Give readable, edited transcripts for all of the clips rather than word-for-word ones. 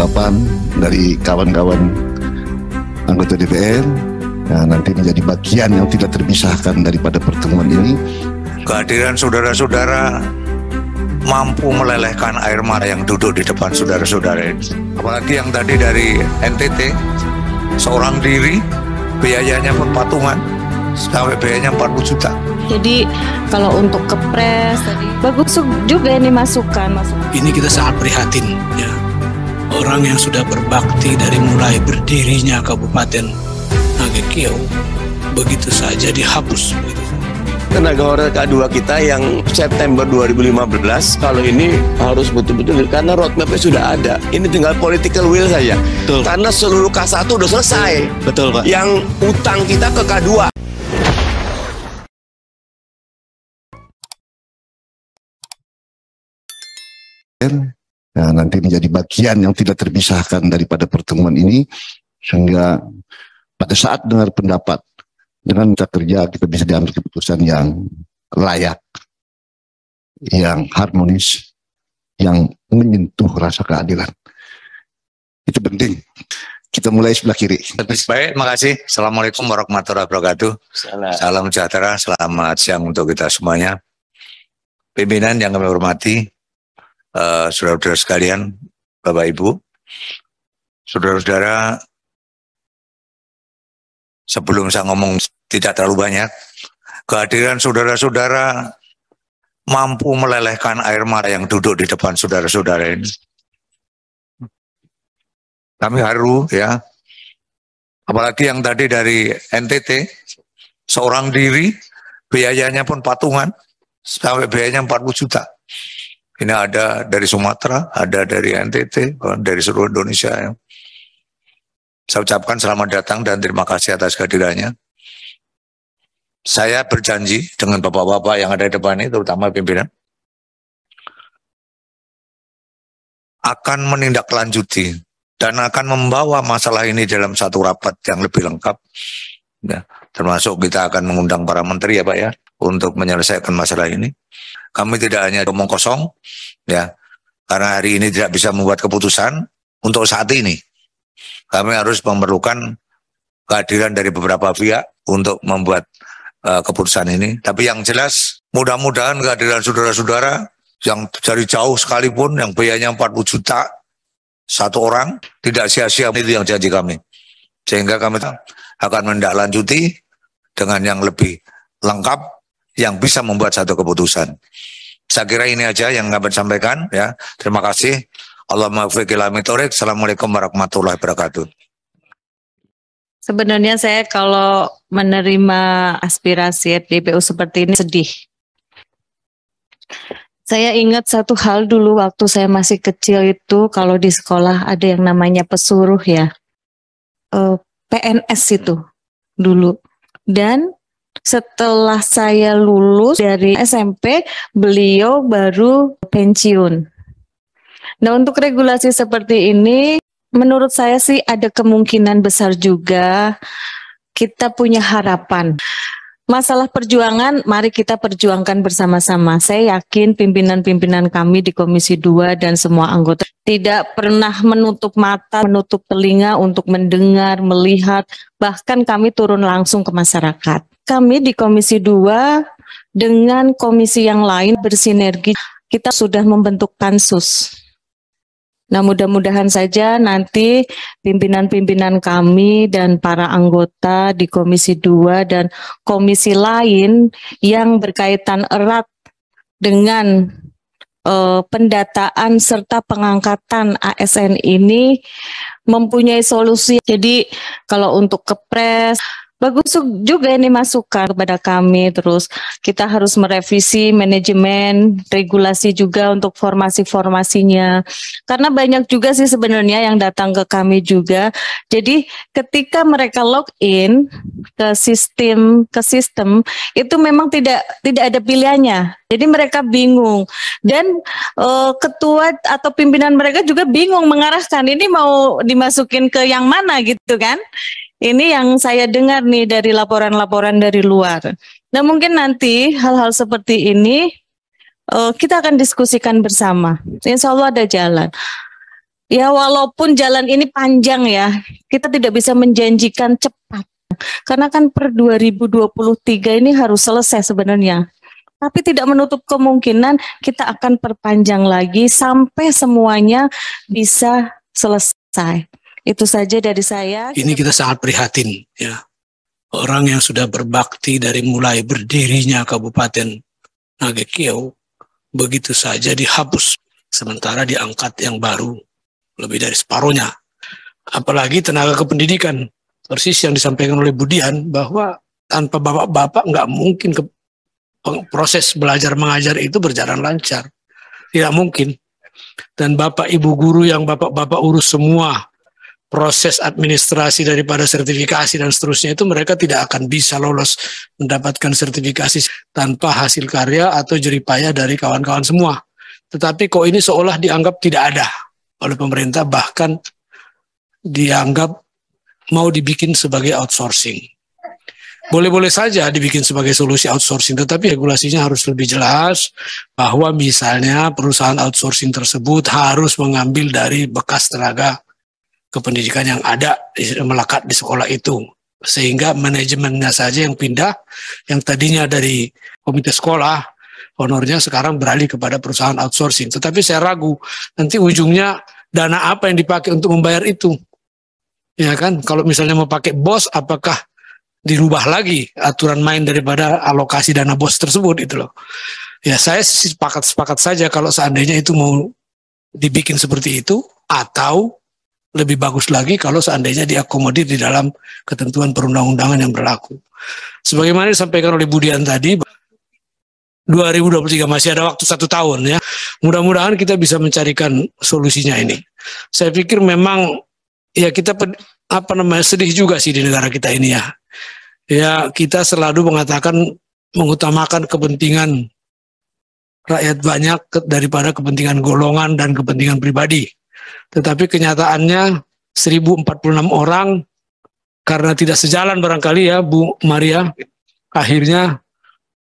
tanggapan dari kawan-kawan anggota DPR nanti menjadi bagian yang tidak terpisahkan daripada pertemuan ini. Kehadiran saudara-saudara mampu melelehkan air mata yang duduk di depan saudara-saudara ini. Apalagi yang tadi dari NTT, seorang diri, biayanya pun patungan, sampai biayanya 40 juta. Jadi kalau untuk kepres tadi bagus juga ini masukan. Ini kita sangat prihatin ya. Orang yang sudah berbakti dari mulai berdirinya Kabupaten Nagekeo begitu saja dihapus begitu. Tenaga honorer K2 kita yang September 2015 kalau ini harus betul-betul karena roadmapnya sudah ada. Ini tinggal political will saja. Betul. Karena seluruh K1 udah selesai. Betul, Pak. Yang utang kita ke K2. Nanti menjadi bagian yang tidak terpisahkan daripada pertemuan ini, sehingga pada saat dengar pendapat dengan kita kerja kita bisa diambil keputusan yang layak, yang harmonis, yang menyentuh rasa keadilan. Itu penting. Kita mulai sebelah kiri. Baik, makasih. Assalamualaikum warahmatullahi wabarakatuh. Salam sejahtera, selamat siang untuk kita semuanya. Pimpinan yang kami hormati, saudara-saudara sekalian, Bapak Ibu, saudara-saudara, sebelum saya ngomong tidak terlalu banyak, kehadiran saudara-saudara mampu melelehkan air mata yang duduk di depan saudara-saudara ini. Kami haru ya, apalagi yang tadi dari NTT, seorang diri, biayanya pun patungan, sampai biayanya 40 juta. Ini ada dari Sumatera, ada dari NTT, dari seluruh Indonesia. Ya. Saya ucapkan selamat datang dan terima kasih atas kehadirannya. Saya berjanji dengan bapak-bapak yang ada di depan ini, terutama pimpinan, akan menindaklanjuti dan akan membawa masalah ini dalam satu rapat yang lebih lengkap. Ya, termasuk kita akan mengundang para menteri ya Pak ya, untuk menyelesaikan masalah ini. Kami tidak hanya omong kosong, ya, karena hari ini tidak bisa membuat keputusan untuk saat ini. Kami harus memerlukan kehadiran dari beberapa pihak untuk membuat keputusan ini. Tapi yang jelas, mudah-mudahan kehadiran saudara-saudara yang dari jauh sekalipun, yang biayanya 40 juta satu orang, tidak sia-sia. Itu yang janji kami. Sehingga kami akan menindaklanjuti dengan yang lebih lengkap, yang bisa membuat satu keputusan. Saya kira ini aja yang kami sampaikan. Ya, terima kasih. Allahumma fiqil amitorik. Assalamualaikum warahmatullahi wabarakatuh. Sebenarnya saya kalau menerima aspirasi DPU seperti ini sedih. Saya ingat satu hal dulu waktu saya masih kecil itu, kalau di sekolah ada yang namanya pesuruh ya, PNS itu dulu. Dan setelah saya lulus dari SMP, beliau baru pensiun. Nah, untuk regulasi seperti ini, menurut saya sih ada kemungkinan besar juga kita punya harapan. Masalah perjuangan, mari kita perjuangkan bersama-sama. Saya yakin pimpinan-pimpinan kami di Komisi 2 dan semua anggota tidak pernah menutup mata, menutup telinga untuk mendengar, melihat, bahkan kami turun langsung ke masyarakat. Kami di Komisi 2 dengan komisi yang lain bersinergi, kita sudah membentuk pansus. Nah, mudah-mudahan saja nanti pimpinan-pimpinan kami dan para anggota di Komisi 2 dan komisi lain yang berkaitan erat dengan pendataan serta pengangkatan ASN ini mempunyai solusi. Jadi kalau untuk kepres, bagus juga ini masukan kepada kami. Terus kita harus merevisi manajemen, regulasi juga untuk formasi-formasinya. Karena banyak juga sih sebenarnya yang datang ke kami juga. Jadi ketika mereka login ke sistem itu memang tidak ada pilihannya. Jadi mereka bingung. Dan ketua atau pimpinan mereka juga bingung mengarahkan ini mau dimasukin ke yang mana gitu kan. Ini yang saya dengar nih dari laporan-laporan dari luar. Nah, mungkin nanti hal-hal seperti ini kita akan diskusikan bersama. Insya Allah ada jalan. Ya walaupun jalan ini panjang ya, kita tidak bisa menjanjikan cepat. Karena kan per 2023 ini harus selesai sebenarnya. Tapi tidak menutup kemungkinan kita akan perpanjang lagi sampai semuanya bisa selesai. Itu saja dari saya. Ini kita sangat prihatin ya. Orang yang sudah berbakti dari mulai berdirinya Kabupaten Nagekeo begitu saja dihapus, sementara diangkat yang baru lebih dari separuhnya. Apalagi tenaga kependidikan, persis yang disampaikan oleh Budian bahwa tanpa bapak-bapak nggak mungkin proses belajar mengajar itu berjalan lancar, tidak mungkin. Dan bapak ibu guru yang bapak-bapak urus semua proses administrasi daripada sertifikasi dan seterusnya itu, mereka tidak akan bisa lolos mendapatkan sertifikasi tanpa hasil karya atau jeripaya dari kawan-kawan semua. Tetapi kok ini seolah dianggap tidak ada oleh pemerintah, bahkan dianggap mau dibikin sebagai outsourcing. Boleh-boleh saja dibikin sebagai solusi outsourcing, tetapi regulasinya harus lebih jelas bahwa misalnya perusahaan outsourcing tersebut harus mengambil dari bekas tenaga kependidikan yang ada melekat di sekolah itu, sehingga manajemennya saja yang pindah, yang tadinya dari komite sekolah honornya sekarang beralih kepada perusahaan outsourcing. Tetapi saya ragu nanti ujungnya dana apa yang dipakai untuk membayar itu, ya kan? Kalau misalnya mau pakai BOS, apakah dirubah lagi aturan main daripada alokasi dana BOS tersebut itu loh. Ya saya sepakat saja kalau seandainya itu mau dibikin seperti itu, atau lebih bagus lagi kalau seandainya diakomodir di dalam ketentuan perundang-undangan yang berlaku. Sebagaimana disampaikan oleh Budian tadi, 2023 masih ada waktu 1 tahun ya. Mudah-mudahan kita bisa mencarikan solusinya ini. Saya pikir memang ya kita sedih juga sih di negara kita ini ya. Ya kita selalu mengutamakan kepentingan rakyat banyak daripada kepentingan golongan dan kepentingan pribadi. Tetapi kenyataannya 1046 orang karena tidak sejalan barangkali ya Bu Maria, akhirnya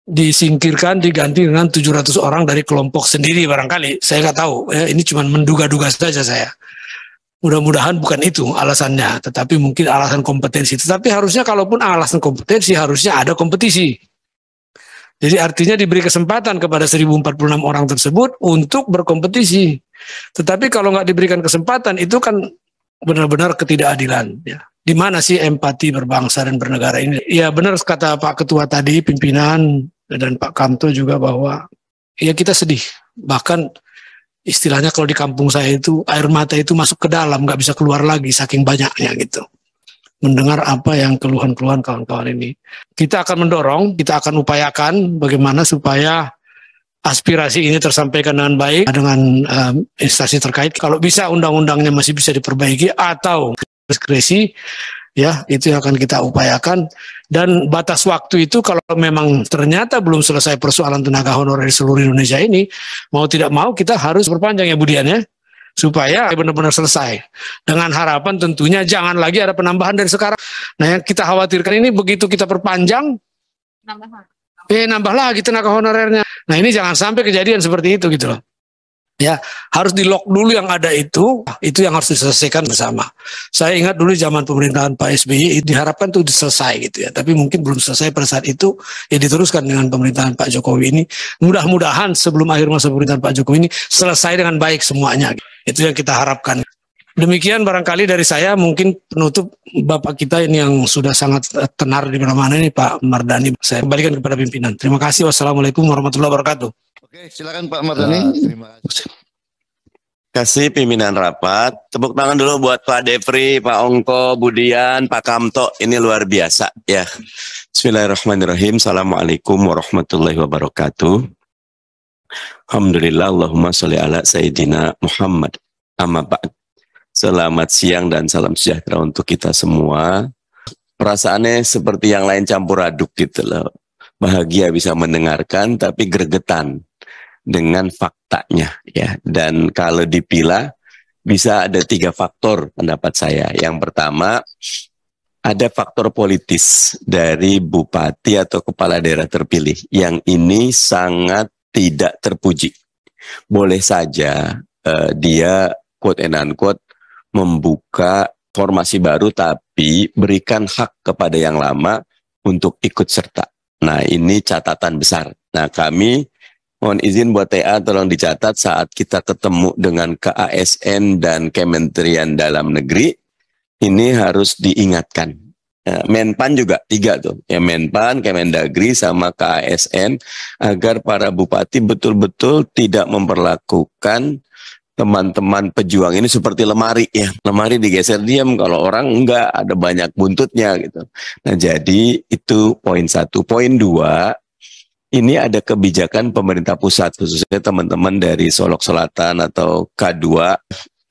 disingkirkan, diganti dengan 700 orang dari kelompok sendiri barangkali. Saya nggak tahu ya, ini cuma menduga-duga saja saya. Mudah-mudahan bukan itu alasannya, tetapi mungkin alasan kompetensi. Tetapi harusnya kalaupun alasan kompetensi, harusnya ada kompetisi. Jadi artinya diberi kesempatan kepada 1046 orang tersebut untuk berkompetisi. Tetapi kalau nggak diberikan kesempatan, itu kan benar-benar ketidakadilan. Ya. Di mana sih empati berbangsa dan bernegara ini? Ya benar kata Pak Ketua tadi, pimpinan dan Pak Kamto juga, bahwa ya kita sedih. Bahkan istilahnya kalau di kampung saya itu air mata itu masuk ke dalam, nggak bisa keluar lagi saking banyaknya gitu. Mendengar apa yang keluhan-keluhan kawan-kawan ini. Kita akan mendorong, kita akan upayakan bagaimana supaya aspirasi ini tersampaikan dengan baik dengan instansi terkait. Kalau bisa undang-undangnya masih bisa diperbaiki atau diskresi, ya itu yang akan kita upayakan. Dan batas waktu itu kalau memang ternyata belum selesai persoalan tenaga honorer di seluruh Indonesia ini, mau tidak mau kita harus perpanjang ya Budian ya, supaya benar-benar selesai. Dengan harapan tentunya jangan lagi ada penambahan dari sekarang. Nah yang kita khawatirkan ini begitu kita perpanjang, nambah lagi tenaga honorernya. Nah ini jangan sampai kejadian seperti itu gitu loh. Ya harus di lock dulu yang ada itu yang harus diselesaikan bersama. Saya ingat dulu zaman pemerintahan Pak SBY diharapkan itu selesai gitu ya, tapi mungkin belum selesai pada saat itu, ya diteruskan dengan pemerintahan Pak Jokowi ini. Mudah-mudahan sebelum akhir masa pemerintahan Pak Jokowi ini selesai dengan baik semuanya. Itu yang kita harapkan. Demikian barangkali dari saya, mungkin penutup Bapak kita ini yang sudah sangat tenar di mana-mana ini Pak Mardani. Saya kembalikan kepada pimpinan. Terima kasih. Wassalamualaikum warahmatullahi wabarakatuh. Oke, silakan Pak Mardani. Terima kasih pimpinan rapat. Tepuk tangan dulu buat Pak Depri, Pak Ongko, Budian, Pak Kamto. Ini luar biasa ya. Bismillahirrahmanirrahim. Assalamualaikum warahmatullahi wabarakatuh. Alhamdulillah, Allahumma sholli ala Sayyidina Muhammad. Amma ba'd. Selamat siang dan salam sejahtera untuk kita semua. Perasaannya seperti yang lain campur aduk gitu loh. Bahagia bisa mendengarkan tapi gregetan dengan faktanya ya. Dan kalau dipilah bisa ada 3 faktor pendapat saya. Yang pertama, ada faktor politis dari bupati atau kepala daerah terpilih yang ini sangat tidak terpuji. Boleh saja dia quote and unquote membuka formasi baru, tapi berikan hak kepada yang lama untuk ikut serta. Nah, ini catatan besar. Nah, kami mohon izin buat TA tolong dicatat saat kita ketemu dengan KASN dan Kementerian Dalam Negeri, ini harus diingatkan. Menpan juga 3 tuh, ya Menpan, Kemendagri sama KASN, agar para bupati betul-betul tidak memperlakukan teman-teman pejuang ini seperti lemari ya. Lemari digeser diam, kalau orang enggak, ada banyak buntutnya gitu. Nah, jadi itu poin 1. Poin 2, ini ada kebijakan pemerintah pusat, khususnya teman-teman dari Solok Selatan atau K2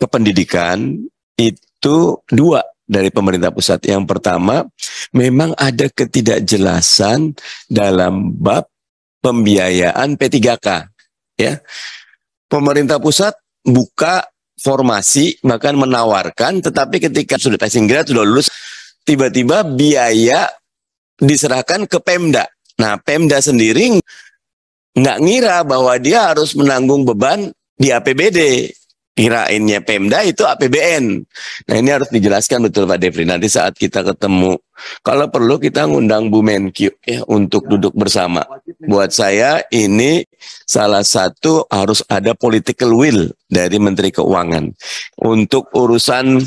kependidikan, itu 2 dari pemerintah pusat. Yang pertama, memang ada ketidakjelasan dalam bab pembiayaan P3K. Ya, pemerintah pusat buka formasi, bahkan menawarkan, tetapi ketika sudah passing grade, sudah lulus, tiba-tiba biaya diserahkan ke Pemda. Nah, Pemda sendiri nggak ngira bahwa dia harus menanggung beban di APBD. Kirainnya Pemda itu APBN. Nah, ini harus dijelaskan betul Pak Devri. Nanti saat kita ketemu, kalau perlu kita ngundang Bu Menkyu ya untuk duduk bersama. Buat saya ini salah satu harus ada political will dari Menteri Keuangan. Untuk urusan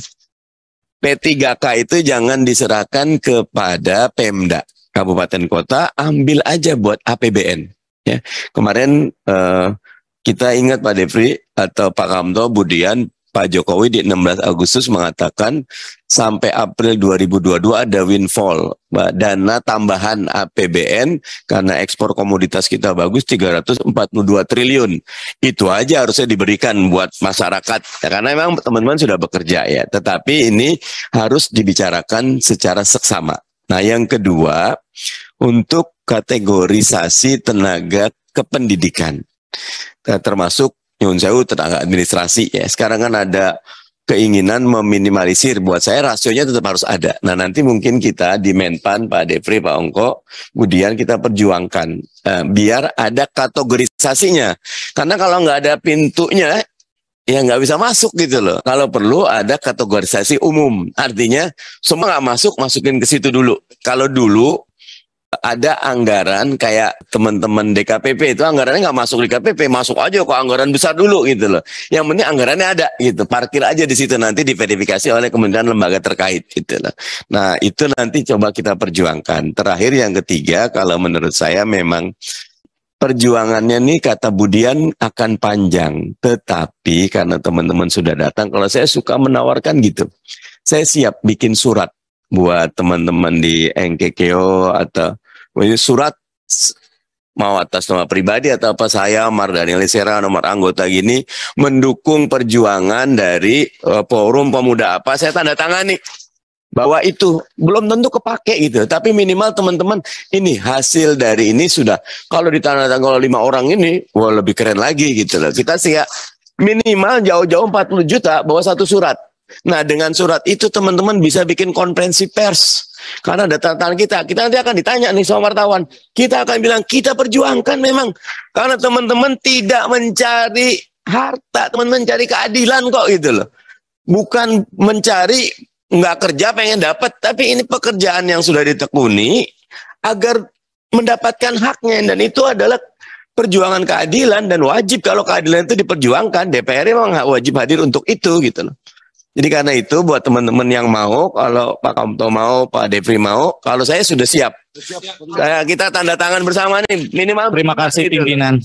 P3K itu jangan diserahkan kepada Pemda. Kabupaten kota ambil aja buat APBN. Ya. Kemarin kita ingat Pak Devri atau Pak Kamto, Budian, Pak Jokowi di 16 Agustus mengatakan sampai April 2022 ada windfall, dana tambahan APBN karena ekspor komoditas kita bagus 342 triliun. Itu aja harusnya diberikan buat masyarakat. Ya, karena memang teman-teman sudah bekerja ya, tetapi ini harus dibicarakan secara seksama. Nah, yang kedua, untuk kategorisasi tenaga kependidikan. Termasuk nyun sewu tenaga administrasi ya. Sekarang kan ada keinginan meminimalisir. Buat saya rasionya tetap harus ada. Nah, nanti mungkin kita di Menpan, Pak Devri, Pak Ongko, kemudian kita perjuangkan biar ada kategorisasinya. Karena kalau nggak ada pintunya, ya nggak bisa masuk gitu loh. Kalau perlu ada kategorisasi umum. Artinya semua nggak masuk, masukin ke situ dulu. Kalau dulu ada anggaran kayak teman-teman DKPP itu anggarannya nggak masuk DKPP, masuk aja ke anggaran besar dulu gitu loh. Yang penting anggarannya ada gitu, parkir aja di situ, nanti diverifikasi oleh kementerian lembaga terkait gitu loh. Nah, itu nanti coba kita perjuangkan. Terakhir yang ketiga, kalau menurut saya memang perjuangannya nih kata Budian akan panjang, tetapi karena teman-teman sudah datang, kalau saya suka menawarkan gitu, saya siap bikin surat buat teman-teman di NKKO atau surat mau atas nama pribadi atau apa, saya Mardani Lisera nomor anggota gini mendukung perjuangan dari forum pemuda apa, saya tanda tangani bahwa itu belum tentu kepake gitu, tapi minimal teman-teman ini hasil dari ini sudah, kalau ditandatangani 5 orang ini, wah lebih keren lagi gitu loh. Kita sih ya minimal jauh-jauh 40 juta bawa satu surat. Nah, dengan surat itu teman-teman bisa bikin konferensi pers. Karena ada tantangan kita nanti akan ditanya nih sama wartawan. Kita akan bilang kita perjuangkan memang. Karena teman-teman tidak mencari harta, teman-teman mencari keadilan kok gitu loh. Bukan mencari nggak kerja pengen dapat, tapi ini pekerjaan yang sudah ditekuni agar mendapatkan haknya, dan itu adalah perjuangan keadilan dan wajib kalau keadilan itu diperjuangkan. DPR memang wajib hadir untuk itu gitu loh. Jadi karena itu buat teman-teman yang mau, kalau Pak Kamto mau, Pak Devri mau, kalau saya sudah siap. Kita tanda tangan bersama nih minimal. Terima kasih gitu, pimpinan.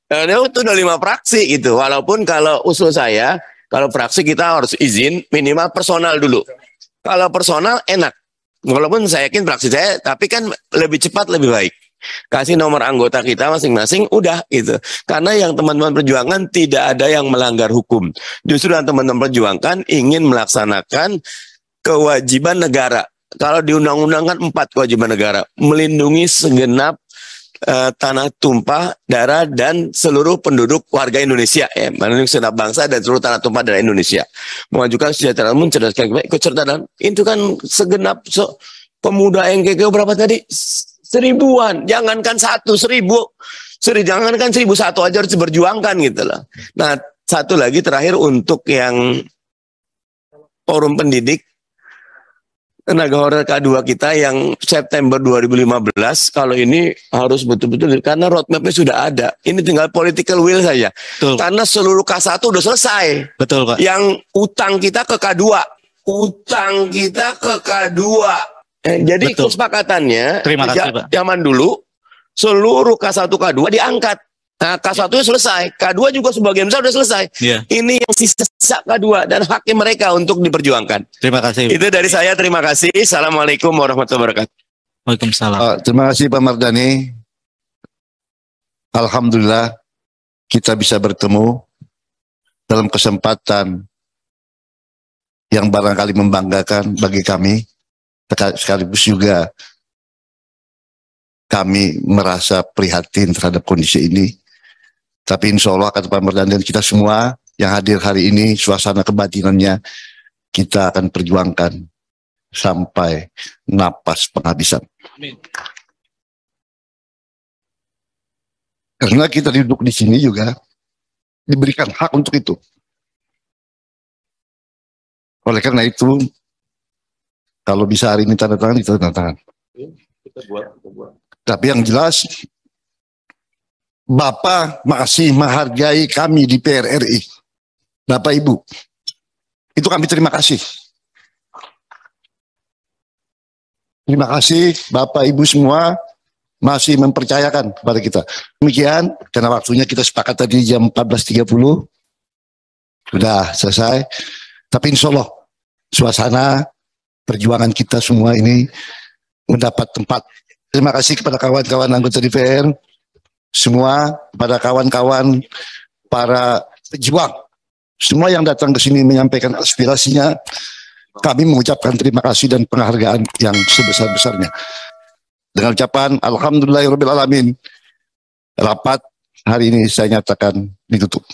Itu udah 5 fraksi gitu. Walaupun kalau usul saya, kalau fraksi kita harus izin minimal personal dulu. Kalau personal enak. Walaupun saya yakin fraksi saya, tapi kan lebih cepat lebih baik. Kasih nomor anggota kita masing-masing, udah gitu. Karena yang teman-teman perjuangan tidak ada yang melanggar hukum. Justru yang teman-teman perjuangkan ingin melaksanakan kewajiban negara. Kalau di undang-undang kan 4 kewajiban negara. Melindungi segenap tanah tumpah darah dan seluruh penduduk warga Indonesia, ya, melindungi segenap bangsa dan seluruh tanah tumpah darah Indonesia, mengajukan kesejahteraan, mencerdaskan ikut serta, itu kan segenap pemuda NKKO berapa tadi? 1000-an, jangankan 1, 1000, jangankan 1001 aja harus diperjuangkan gitu loh. Nah, satu lagi terakhir untuk yang forum pendidik tenaga honorer K2 kita yang September 2015, kalau ini harus betul-betul karena roadmapnya sudah ada. Ini tinggal political will saja. Betul. Karena seluruh K1 udah selesai. Betul, Pak. Yang utang kita ke K2. Utang kita ke K2. Jadi Betul. kesepakatannya Terima kasih, Pak. zaman dulu seluruh K1 K2 diangkat. Nah, K1 selesai, K2 juga sebagian besar sudah selesai. Iya. Ini yang sisa K2 dan haknya mereka untuk diperjuangkan. Terima kasih. Itu dari saya, terima kasih. Assalamualaikum warahmatullahi wabarakatuh. Waalaikumsalam. Terima kasih Pak Mardhani. Alhamdulillah kita bisa bertemu dalam kesempatan yang barangkali membanggakan bagi kami, sekaligus juga kami merasa prihatin terhadap kondisi ini. Tapi insya Allah kata Pak Mardhani dan kita semua yang hadir hari ini, suasana kebatinannya kita akan perjuangkan sampai napas penghabisan. Amin. Karena kita duduk di sini juga diberikan hak untuk itu. Oleh karena itu, kalau bisa hari ini tanda tangan, kita tanda tangan. Kita buat. Tapi yang jelas, Bapak masih menghargai kami di PRRI. Bapak Ibu, itu kami terima kasih. Terima kasih Bapak Ibu semua masih mempercayakan kepada kita. Demikian, karena waktunya kita sepakat tadi jam 14.30. Sudah selesai. Tapi insya Allah, suasana perjuangan kita semua ini mendapat tempat. Terima kasih kepada kawan-kawan anggota DPR, semua, kepada kawan-kawan, para pejuang, semua yang datang ke sini menyampaikan aspirasinya, kami mengucapkan terima kasih dan penghargaan yang sebesar-besarnya. Dengan ucapan Alhamdulillahirrahmanirrahim, rapat hari ini saya nyatakan ditutup.